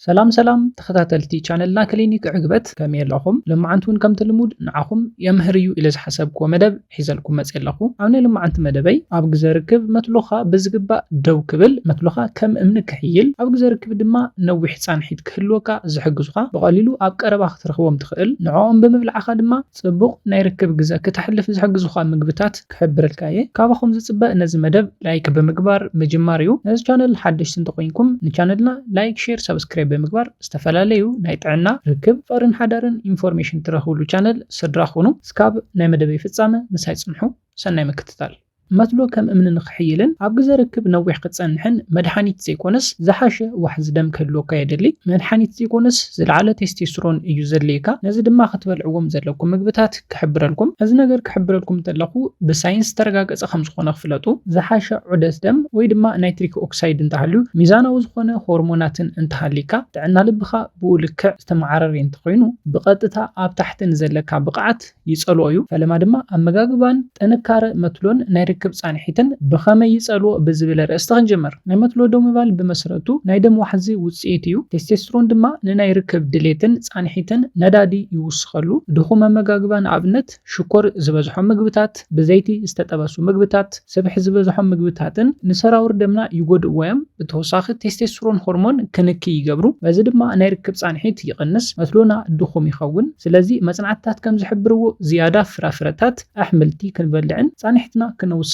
ሰላም ተኸታተልቲ ቻነልና ክሊኒክ ዕግበት ከመይ ኣለኹም ልምዓንቱን ከም ትልሙድ ንዓኹም የምህርዩ ኢለ ዝሓሰብክዎ መደብ ሒዘልኩም መፅእ ኣለኹ ኣብ ናይ ልምዓንቲ መደበይ ኣብ ግዜ ርክብ መትሎኻ ብዝግባእ ደው ክብል መትሎኻ ከም እምኒ ክሕይል ኣብ ግዜ ርክብ ድማ ነዊሕ ፃንሒት ክህልወካ ዝሕግዙኻ ብቐሊሉ ኣብ ቀረባ ክትረኽቦም ትኽእል ንዕኦም ብምብላዕኻ ድማ ፅቡቕ ናይ ርክብ ግዜ ክትሕልፍ ዝሕግዙኻ ምግብታት ክሕብረልካ እየ ካባኹም ዝፅበእ ነዚ መደብ ላይክ ብምግባር ምጅማር እዩ ነዚ ቻነል ሓደሽቲ እንተኮይንኩም ንቻነልና ላይክ ሼር ሰብስክራይብ ብምግባር ዝተፈላለዩ ናይ ጥዕና ርክብ ፍቅርን ሓዳርን ኢንፎርሜሽን ትረኽብሉ ቻነል ስድራ ሁኑ እስካብ ናይ መደበይ ፍጻመ ምሳይ ጽንሑ ሰናይ ምክትታል መትሎ ከም እምኒ ንኽሕይልን ኣብ ግዜ ርክብ ነዊሕ ክጸንሕን መድሓኒት ዘይኮነስ ዝሓሸ ዋሕዚ ደም ክህልወካ የድሊ መድሓኒት ዘይኮነስ ዝለዓለ ቴስቴስትሮን እዩ ዘድልየካ ነዚ ድማ ክትበልዕዎም ዘለኩም ምግብታት ክሕብረልኩም እዚ ነገር ክሕብረልኩም ተለኹ ብሳይንስ ተረጋገፀ ከም ዝኾነ ክፍለጡ ዝሓሸ ዑደት ደም ወይ ድማ ናይትሪክ ኦክሳይድ እንተሃልዩ ሚዛናዊ ዝኾነ ሆርሞናትን እንተሃሊካ ጥዕና ልብኻ ብኡ ልክዕ ዝተመዓረረ እንተኮይኑ ብቐጥታ ኣብ ታሕቲ ንዘለካ ብቕዓት ይጸልኦ እዩ ፈለማ ድማ ኣመጋግባን ጥንካረ መትሎን ናይ ርክብ ፃንሒትን ብኸመይ ይጸልኦ ብዝብል ርእስቲ ክንጅምር ናይ መትሎ ደው ምባል ብመሰረቱ ናይ ደም ዋሕዚ ውፅኢት እዩ ቴስቴስትሮን ድማ ንናይ ርክብ ድሌትን ፃንሒትን ነዳዲ ይውስኸሉ ድኹም ኣመጋግባ ንኣብነት ሽኮር ዝበዝሖም ምግብታት ብዘይቲ ዝተጠበሱ ምግብታት ስብሒ ዝበዝሖም ምግብታትን ንሰራውር ደምና ይጎድእዎ እዮም ብተወሳኺ ቴስቴስትሮን ሆርሞን ክንኪ ይገብሩ በዚ ድማ ናይ ርክብ ፃንሒት ይቕንስ መትሎና ድኹም ይኸውን ስለዚ መጽናዕትታት ከም ዝሕብርዎ ዝያዳ ፍራፍረታት ኣሕምልቲ ክንበልዕን ፃንሒትና ክንውስኽን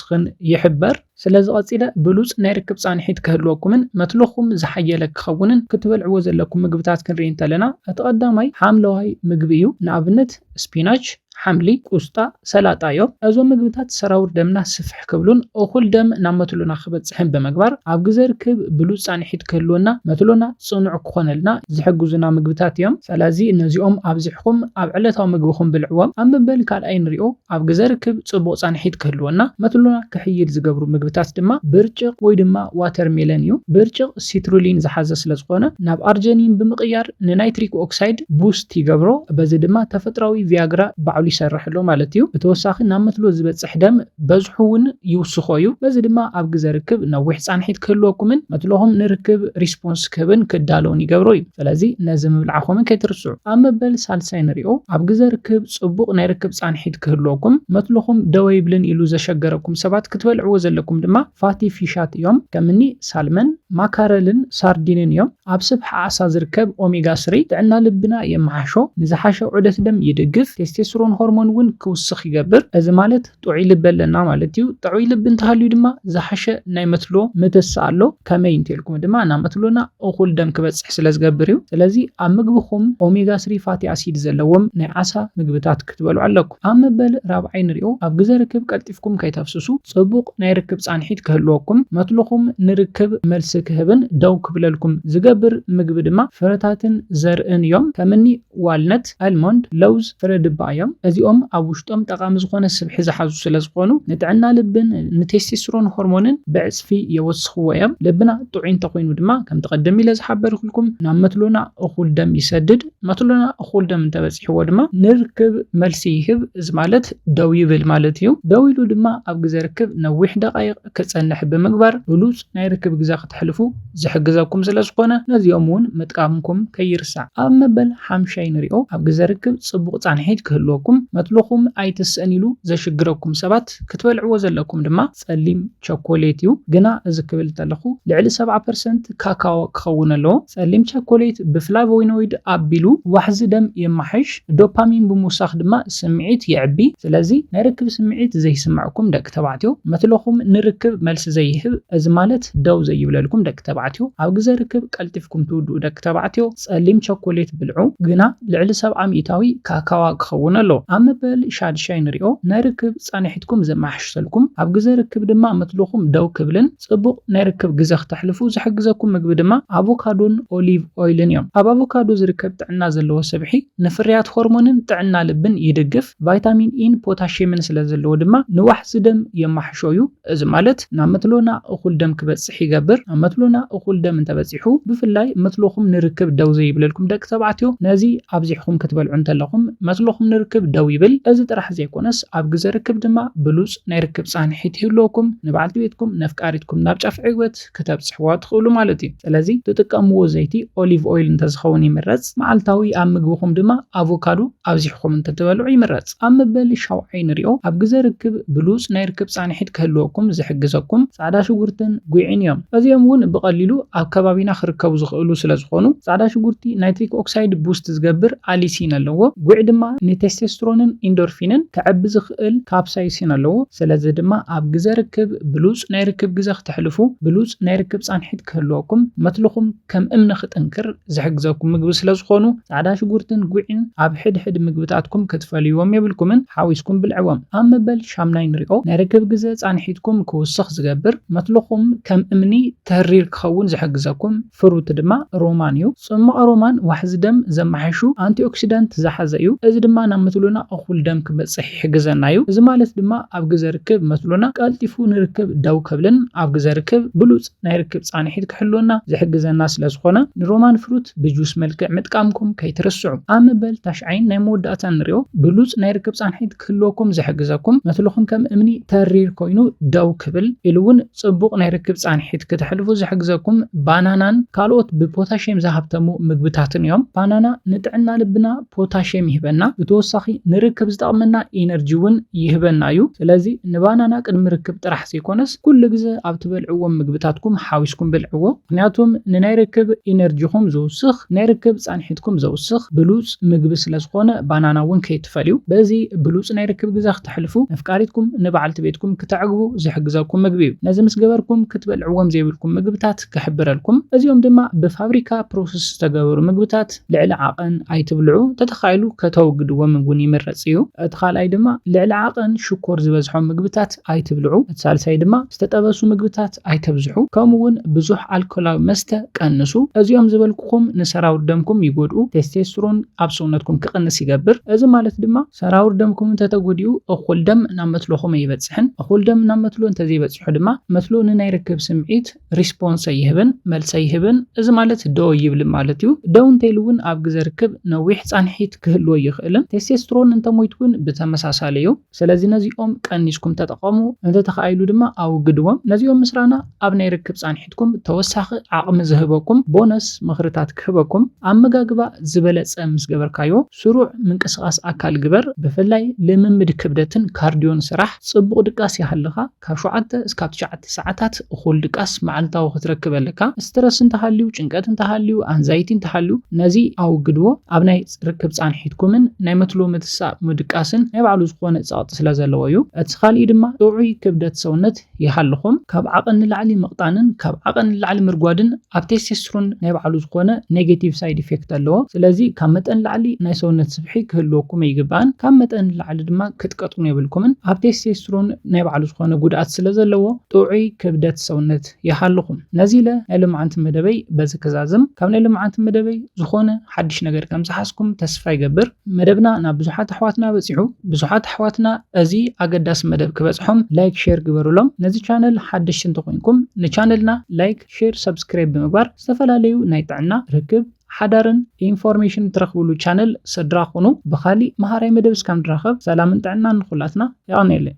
ይሕበር ስለዚ ቀፂለ ብሉጽ ናይ ርክብ ፃንሒት ክህልወኩምን መትሎኹም ዝሓየለ ክኸውንን ክትበልዕዎ ዘለኩም ምግብታት ክንርኢ እንተለና እቲ ቀዳማይ ሓምለዋይ ምግቢ እዩ ንኣብነት ስፒናች ሓምሊ ቁስጣ ሰላጣ እዮም እዞም ምግብታት ሰራውር ደምና ስፍሕ ክብሉን እኹል ደም ናብ መትሎና ክበፅሕን ብምግባር ኣብ ግዜ ርክብ ብሉጽ ፃንሒት ክህልወና መትሎና ጽኑዕ ክኾነልና ዝሕግዙና ምግብታት እዮም ስለዚ እነዚኦም ኣብዚሕኩም ኣብ ዕለታዊ ምግብኹም ብልዕዎም ኣብ መበል ካልኣይ ንሪኦ ኣብ ግዜ ርክብ ጽቡቕ ፃንሒት ክህልወና መትሎና ክሕይል ዝገብሩ ምግብታት ድማ ብርጭቅ ወይ ድማ ዋተርሜለን እዩ ብርጭቅ ሲትሩሊን ዝሓዘ ስለዝኾነ ናብ ኣርጀኒን ብምቕያር ንናይትሪክ ኦክሳይድ ቡስት ይገብሮ በዚ ድማ ተፈጥሯዊ ቪያግራ ባዕሉ ይሰርሕሎ ማለት እዩ ብተወሳኺ ናብ መትሎ ዝበፅሕ ደም በዝሑ እውን ይውስኾ እዩ በዚ ድማ ኣብ ግዜ ርክብ ነዊሕ ፃንሒት ክህልወኩምን መትሎኹም ንርክብ ሪስፖንስ ክህብን ክዳለውን ይገብሮ እዩ ስለዚ ነዚ ምብልዓኹምን ከይትርስዑ ኣብ መበል ሳልሳይ ንሪኦ ኣብ ግዜ ርክብ ጽቡቕ ናይ ርክብ ፃንሒት ክህልወኩም መትሎኹም ደወ ይብልን ኢሉ ዘሸገረኩም ሰባት ክትበልዕዎ ዘለኩም ድማ ፋቲ ፊሻት እዮም ከምኒ ሳልመን ማካረልን ሳርዲንን እዮም ኣብ ስብሒ ዓሳ ዝርከብ ኦሜጋ 3 ጥዕና ልብና የመሓሾ ንዝሓሸ ዑደት ደም ይድግፍ ቴስቴስትሮን ሆርሞን እውን ክውስኽ ይገብር እዚ ማለት ጥዑይ ልቢ ኣለና ማለት እዩ ጥዑይ ልቢ እንተሃልዩ ድማ ዝሓሸ ናይ መትሎ ምትስ ኣሎ ከመይ እንተልኩም ድማ ናብ መትሎና እኹል ደም ክበፅሕ ስለ ዝገብር እዩ ስለዚ ኣብ ምግብኹም ኦሜጋ 3 ፋቲ ኣሲድ ዘለዎም ናይ ዓሳ ምግብታት ክትበልዑ ኣለኩም ኣብ መበል ራብዓይ ንሪኦ ኣብ ግዜ ርክብ ቀልጢፍኩም ከይተፍስሱ ጽቡቕ ናይ ርክብ ፃንሒት ክህልወኩም መትሎኹም ንርክብ መልሲ ክህብን ደው ክብለልኩም ዝገብር ምግቢ ድማ ፍረታትን ዘርእን እዮም ከምኒ ዋልነት ኣልሞንድ ለውዝ ፍረ ድባ እዮም እዚኦም ኣብ ውሽጦም ጠቃሚ ዝኾነ ስብሒ ዝሓዙ ስለ ዝኾኑ ንጥዕና ልብን ንቴስቴስትሮን ሆርሞንን ብዕፅፊ የወስኽዎ እዮም ልብና ጥዑይ እንተኮይኑ ድማ ከም ተቀደም ኢለ ዝሓበርኩልኩም ናብ መትሎና እኹል ደም ይሰድድ መትሎና እኹል ደም እንተበፂሕዎ ድማ ንርክብ መልሲ ይህብ እዚ ማለት ደው ይብል ማለት እዩ ደው ኢሉ ድማ ኣብ ግዜ ርክብ ነዊሕ ደቃይቕ ክጸንሕ ብምግባር ብሉጽ ናይ ርክብ ግዜ ክትሕልፉ ዝሕግዘኩም ስለ ዝኾነ ነዚኦም እውን ምጥቃምኩም ከይርሳዕ ኣብ መበል ሓምሻይ ንሪኦ ኣብ ግዜ ርክብ ጽቡቕ ፃንሒት ክህልወኩም መትሎኹም ኣይትስእን ኢሉ ዘሽግረኩም ሰባት ክትበልዕዎ ዘለኩም ድማ ጸሊም ቸኮሌት እዩ ግና እዚ ክብል ተለኹ ልዕሊ 70% ካካዎ ክኸውን ኣለዎ ጸሊም ቸኮሌት ብፍላቮይኖይድ ኣቢሉ ዋሕዚ ደም የማሕሽ ዶፓሚን ብምውሳኽ ድማ ስምዒት የዕቢ ስለዚ ናይ ርክብ ስምዒት ዘይስማዕኩም ደቂ ተባዕትዮ መትሎኹም ንርክብ መልሲ ዘይህብ እዚ ማለት ደው ዘይብለልኩም ደቂ ተባዕትዮ ኣብ ግዜ ርክብ ቀልጢፍኩም ትውድኡ ደቂ ተባዕትዮ ጸሊም ቸኮሌት ብልዑ ግና ልዕሊ 70% ካካዋ ክኸውን ኣሎ ኣብ መበል ሻድሻይ ንሪኦ ናይ ርክብ ፃንሒትኩም ዘማሕሽተልኩም ኣብ ግዜ ርክብ ድማ መትሎኹም ደው ክብልን ጽቡቕ ናይ ርክብ ግዜ ክትሕልፉ ዝሕግዘኩም ምግቢ ድማ ኣቮካዶን ኦሊቭ ኦይልን እዮም ኣብ ኣቮካዶ ዝርከብ ጥዕና ዘለዎ ስብሒ ንፍርያት ሆርሞንን ጥዕና ልብን ይድግፍ ቫይታሚን ኢን ፖታሽየምን ስለ ዘለዎ ድማ ንዋሕዚ ደም የማሕሾ እዩ እዚ ማለት ናብ መትሎና እኹል ደም ክበፅሕ ይገብር ኣብ መትሎና እኹል ደም እንተበፂሑ ብፍላይ መትሎኹም ንርክብ ደው ዘይብለልኩም ደቂ ተባዕትዮ ነዚ ኣብዚሕኩም ክትበልዑ እንተለኹም መትሎኹም ንርክብ ደው ይብል እዚ ጥራሕ ዘይኮነስ ኣብ ግዜ ርክብ ድማ ብሉጽ ናይ ርክብ ጻንሒት ይህልወኩም ንባዕልቲ ቤትኩም ነፍቃሪትኩም ናብ ጫፍ ዕግበት ከተብጽሕዋ ትኽእሉ ማለት እዩ። ስለዚ ትጥቀምዎ ዘይቲ ኦሊቭ ኦይል እንተዝኸውን ይምረጽ። መዓልታዊ ኣብ ምግብኩም ድማ አቮካዶ ኣብዚሕኩም እንተትበልዑ ይምረጽ። ኣብ መበል ሻውዓይ ንሪኦ ኣብ ግዜ ርክብ ብሉጽ ናይ ርክብ ጻንሒት ክህልወኩም ዝሕግዘኩም ጻዕዳ ሽጉርትን ጉዕን እዮም። እዚኦም እውን ብቐሊሉ ኣብ ከባቢና ክርከቡ ዝኽእሉ ስለዝኾኑ ጻዕዳ ሽጉርቲ ናይትሪክ ኦክሳይድ ቡስት ዝገብር አሊሲን ኣለዎ። ጉዕ ድማ ንቴስቴስትሮንን ኢንዶርፊንን ከዕቢ ዝኽእል ካፕሳይሲን ኣለዎ። ስለዚ ድማ ኣብ ግዜ ርክብ ብሉጽ ናይ ርክብ ግዜ ክትሕልፉ ብሉጽ ናይ ርክብ ጻንሒት ክህልወኩም መትልኹም ከም እምኒ ክጥንክር ዝሕግዘኩም ምግቢ ስለዝኾኑ ጻዕዳ ሽጉርትን ጉዕን ኣብ ሕድሕድ ምግብታትኩም ክትፈልይዎም የብልኩምን ሓዊስኩም ብልዕዎም። ኣብ መበል ሻምናይ ንሪኦ ናይ ርክብ ግዜ ጻንሒትኩም ክውስኽ ዝገብር መትልኹም ከም እምኒ ተህሪር ክኸውን ዝሕግዘኩም ፍሩት ድማ ሮማን እዩ። ጽማቕ ሮማን ዋሕዚ ደም ዘመሓይሹ አንቲኦክሲዳንት ዝሓዘ እዩ። እዚ ድማ ናብ መትሉና እኹል ደም ክበጽሕ ይሕግዘና እዩ። እዚ ማለት ድማ ኣብ ግዜ ርክብ መትሉና ቀልጢፉ ንርክብ ደው ከብልን ኣብ ግዜ ርክብ ብሉጽ ናይ ርክብ ጻንሒት ክሕልወና ዝሕግዘና ስለዝኾነ ንሮማን ፍሩት ብጁስ መልክዕ ምጥቃምኩም ከይትርስዑ። ኣብ መበል ታሽዓይን ናይ መወዳእታ ንሪኦ ብሉጽ ናይ ርክብ ጻንሒት ክህልወኩም ዝሕግዘኩም መትልኹም ከም እምኒ ተሪር ኮይኑ ደው ክብል ኢሉ እውን ጽቡቕ ናይ ርክብ ጻንሒት ክትሕልፉ ዝሕግዘኩም ባናናን ካልኦት ብፖታሽየም ዝሃብተሙ ምግብታትን እዮም። ባናና ንጥዕና ልብና ፖታሽየም ይህበና፣ ብተወሳኺ ንርክብ ዝጠቕመና ኢነርጂ እውን ይህበና እዩ። ስለዚ ንባናና ቅድሚ ርክብ ጥራሕ ዘይኮነስ ኩሉ ግዜ ኣብ ትበልዕዎም ምግብታትኩም ሓዊስኩም ብልዕዎ። ምክንያቱም ንናይ ርክብ ኢነርጂኹም ዘውስኽ ናይ ርክብ ጻንሒትኩም ዘውስኽ ብሉጽ ምግቢ ስለዝኾነ ባናና እውን ከይትፈልዩ። በዚ ብሉጽ ናይ ርክብ ግዜ ክትሕልፉ ነፍቃሪትኩም ንባዕልቲ ቤትኩም ክትዕግቡ ዝሕግዘኩም ምግቢ እዩ። ነዚ ምስ ገበርኩም ክትበልዕዎም ዘይብልኩም ምግብታት ክሕብረልኩም። እዚኦም ድማ ብፋብሪካ ፕሮሰስ ዝተገበሩ ምግብታት ልዕሊ ዓቐን ኣይትብልዑ፣ ተተኻኢሉ ከተወግድዎም እውን ይምረጽ እዩ። እቲ ካልኣይ ድማ ልዕሊ ዓቐን ሽኮር ዝበዝሖም ምግብታት ኣይትብልዑ። እቲ ሳልሳይ ድማ ዝተጠበሱ ምግብታት ኣይተብዝሑ፣ ከምኡውን ብዙሕ ኣልኮላዊ መስተ ቀንሱ። እዚኦም ዝበልኩኹም ንሰራውር ደምኩም ይጎድኡ፣ ቴስቴስትሮን ኣብ ሰውነትኩም ክቕንስ ይገብር። እዚ ማለት ድማ ሰራውር ደምኩም እንተተጎዲኡ እኹል ደም ናብ መትሎኹም ኣይበጽሕን። እኹል ደም ናብ መትሎ እንተዘይበጽሑ ድማ መትሎ ንናይ ርክብ ስምዒት ሪስፖንስ ይህብን መልሰ ይህብን። እዚ ማለት ደው ይብል ማለት እዩ። ደው እንተኢሉ እውን ኣብ ግዜ ርክብ ነዊሕ ጻንሒት ክህልዎ ይኽእልን። ቴስቴስትሮን እንተሞይትውን ብተመሳሳሊ እዩ። ስለዚ ነዚኦም ቀኒስኩም ተጠቐሙ፣ እንተተኻኢሉ ድማ ኣውግድዎም። ነዚኦም ምስራና ኣብ ናይ ርክብ ጻንሒትኩም ተወሳኺ ዓቕሚ ዝህበኩም ቦነስ ምኽርታት ክህበኩም። ኣመጋግባ ዝበለጸ ምስ ገበርካዮ ስሩዕ ምንቅስቓስ ኣካል ግበር። ብፍላይ ልምምድ ክብደትን ካርዲዮን ስራሕ ጽቡቕ ድቃስ ይሃልኻ ካብ 7 እስካብ 9 ሰዓታት እኹል ድቃስ መዓልታዊ ክትረክብ ኣለካ። ስትረስ እንተሃልዩ፣ ጭንቀት እንተሃልዩ፣ አንዛይቲ እንተሃልዩ ነዚ ኣውግድዎ። ኣብ ናይ ርክብ ጻንሒትኩምን ናይ መትሎ ምትሳእ ምድቃስን ናይ ባዕሉ ዝኾነ ጸቕጢ ስለ ዘለዎ እዩ። እቲ ካልእ ድማ ጥዑይ ክብደት ሰውነት ይሃልኹም። ካብ ዓቐን ንላዕሊ ምቕጣንን ካብ ዓቐን ንላዕሊ ምርጓድን ኣብ ቴስቴስትሮን ናይ ባዕሉ ዝኾነ ኔጌቲቭ ሳይድ ኢፌክት ኣለዎ። ስለዚ ካብ መጠን ላዕሊ ናይ ሰውነት ስብሒ ክህልወኩም ኣይግባእን፣ ካብ መጠን ላዕሊ ድማ ክትቀጥኑ የብልኩምን። ኣብ ቴስቴስትሮን ናይ ባዕሉ ዝኾነ ጉድኣት ስለ ዘለዎ ጥዑይ ክብደት ሰውነት ይሃልኹም። ነዚ ኢለ ናይ ልምዓንቲ መደበይ በዚ ክዛዝም። ካብ ናይ ልምዓንቲ መደበይ ዝኾነ ሓድሽ ነገር ከም ዝሓስኩም ተስፋ ይገብር። መደብና ናብ ብዙሓት ኣሕዋትና በፂሑ፣ ብዙሓት ኣሕዋትና እዚ ኣገዳሲ መደብ ክበጽሖም ላይክ ሼር ግበሩሎም። ነዚ ቻነል ሓድሽ እንተኾይንኩም ንቻነልና ላይክ ሼር ሰብስክራይብ ብምግባር ዝተፈላለዩ ናይ ጥዕና ርክብ ሓዳርን ኢንፎርሜሽን ትረኽብሉ ቻነል ስድራ ኹኑ። ብኻሊእ መሃራይ መደብ እስካብ ንራኸብ ሰላምን ጥዕናን ንኹላትና ይቐኒየለይ።